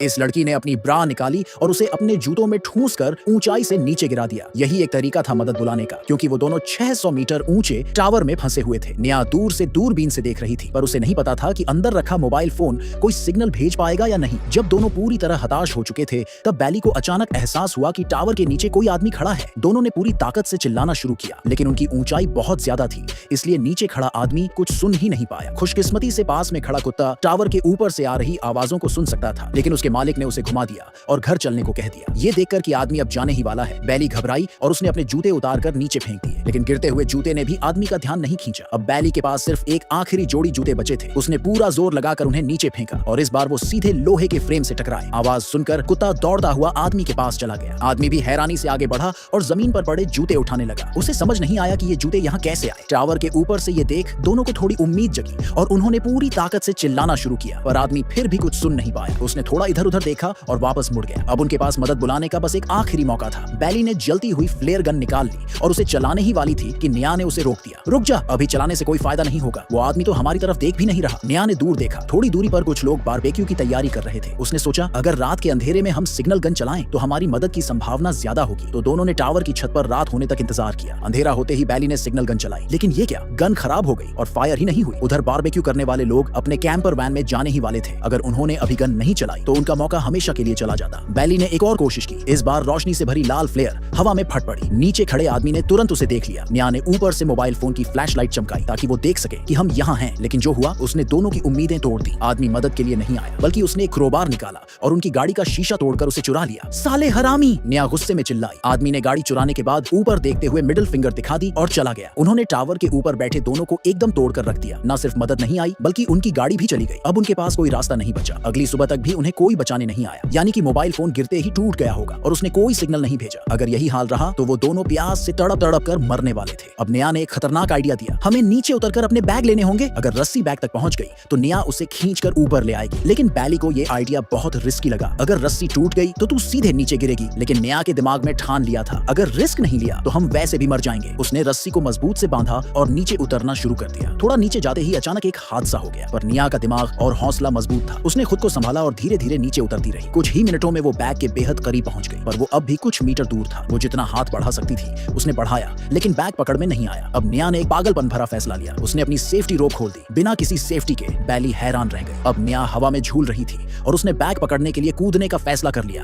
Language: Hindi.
इस लड़की ने अपनी ब्रा निकाली और उसे अपने जूतों में ठूंस कर ऊंचाई से नीचे गिरा दिया। यही एक तरीका था मदद बुलाने का, क्योंकि वो दोनों 600 मीटर ऊंचे टावर में फंसे हुए थे। नेहा दूर से दूरबीन से देख रही थी, पर उसे नहीं पता था कि अंदर रखा मोबाइल फोन कोई सिग्नल भेज पाएगा या नहीं। जब दोनों पूरी तरह हताश हो चुके थे, तब बैली को अचानक एहसास हुआ कि टावर के नीचे कोई आदमी खड़ा है। दोनों ने पूरी ताकत से चिल्लाना शुरू किया, लेकिन उनकी ऊंचाई बहुत ज्यादा थी, इसलिए नीचे खड़ा आदमी कुछ सुन ही नहीं पाया। खुशकिस्मती से पास में खड़ा कुत्ता टावर के ऊपर से आ रही आवाजों को सुन सकता था, लेकिन उसके मालिक ने उसे घुमा दिया और घर चलने को कह दिया। ये देखकर कि आदमी अब जाने ही वाला है, बैली घबराई और उसने अपने जूते उतारकर नीचे फेंक दिए, लेकिन गिरते हुए जूते ने भी आदमी का ध्यान नहीं खींचा। अब बैली के पास सिर्फ एक आखिरी जोड़ी जूते बचे थे। उसने पूरा जोर लगाकर उन्हें नीचे फेंका और इस बार वो सीधे लोहे के फ्रेम से टकराए। आवाज सुनकर कुत्ता दौड़ता हुआ आदमी के पास चला गया। आदमी भी हैरानी से आगे बढ़ा और जमीन पर पड़े जूते उठाने लगा। उसे समझ नहीं आया कि ये जूते यहाँ कैसे आए। टावर के ऊपर से ये देख दोनों को थोड़ी उम्मीद जगी और उन्होंने पूरी ताकत से चिल्लाना शुरू किया, पर आदमी फिर भी कुछ सुन नहीं पाया। उसने थोड़ा इधर उधर देखा और वापस मुड़ गया। अब उनके पास मदद बुलाने का बस एक आखिरी मौका था। बैली ने जलती हुई फ्लेयर गन निकाल ली और उसे चलाने ही वाली थी कि नेहा ने उसे रोक दिया। रुक जा, अभी चलाने से कोई फायदा नहीं होगा। वो आदमी तो हमारी तरफ देख भी नहीं रहा। नेहा ने दूर देखा। थोड़ी दूरी पर कुछ लोग बारबेक्यू की तैयारी कर रहे थे। उसने सोचा, अगर रात के अंधेरे में हम सिग्नल गन चलाएं तो हमारी मदद की संभावना ज्यादा होगी। तो दोनों ने टावर की छत पर रात होने तक इंतजार किया। अंधेरा होते ही बैली ने सिग्नल गन चलाई, लेकिन ये क्या, गन खराब हो गई और फायर ही नहीं हुई। उधर बारबेक्यू करने वाले लोग अपने कैंपर वैन में जाने ही वाले थे। अगर उन्होंने अभी गन नहीं चलाई तो उनका मौका हमेशा के लिए चला जाता। बैली ने एक और कोशिश की। इस बार रोशनी से भरी लाल फ्लेयर हवा में फट पड़ी। नीचे खड़े आदमी ने तुरंत उसे देख लिया। नेहा ने ऊपर से मोबाइल फोन की फ्लैशलाइट चमकाई ताकि वो देख सके कि हम यहाँ हैं, लेकिन जो हुआ उसने दोनों की उम्मीदें तोड़ दी। आदमी मदद के लिए नहीं आया, बल्कि उसने एक क्रोबार निकाला और उनकी गाड़ी का शीशा तोड़कर उसे चुरा लिया। साले हरामी, नेहा गुस्से में चिल्लाई। आदमी ने गाड़ी चुराने के बाद ऊपर देखते हुए मिडिल फिंगर दिखा दी और चला गया। उन्होंने टावर के ऊपर बैठे दोनों को एकदम तोड़कर रख दिया। न सिर्फ मदद नहीं आई, बल्कि उनकी गाड़ी भी चली गई। अब उनके पास कोई रास्ता नहीं बचा। अगली सुबह तक भी उन्हें कोई बचाने नहीं आया, यानी कि मोबाइल फोन गिरते ही टूट गया होगा और उसने कोई सिग्नल नहीं भेजा। अगर यही हाल रहा तो वो दोनों प्यास से तड़प तड़प कर मरने वाले थे। अब नेहा ने एक खतरनाक आइडिया दिया। हमें नीचे उतरकर अपने बैग लेने होंगे। अगर रस्सी बैग तक पहुंच गई तो नेहा उसे खींचकर ऊपर ले आएगी, लेकिन बैली को ये आइडिया बहुत रिस्की लगा। अगर रस्सी टूट गई तो तू सीधे नीचे गिरेगी, लेकिन नेहा के दिमाग में ठान लिया था, अगर रिस्क नहीं लिया तो हम वैसे भी मर जाएंगे। उसने रस्सी को मजबूत से बांधा और नीचे उतरना शुरू कर दिया। थोड़ा नीचे जाते ही अचानक एक हादसा हो गया, पर नेहा का दिमाग और हौसला मजबूत था। उसने खुद को संभाला और धीरे धीरे नीचे उतरती रही। कुछ ही मिनटों में वो बैग के बेहद करीब पहुंच गई, पर वो अब भी कुछ मीटर दूर था। वो जितना हाथ बढ़ा सकती थी उसने बढ़ाया, लेकिन बैग पकड़ में नहीं आया। अब नेहा ने एक पागलपन भरा फैसला लिया। उसने अपनी सेफ्टी रोप खोल दी। बिना किसी सेफ्टी के बैली हैरान रह गई। अब नेहा हवा में झूल रही थी और उसने बैग पकड़ने के लिए कूदने का फैसला कर लिया।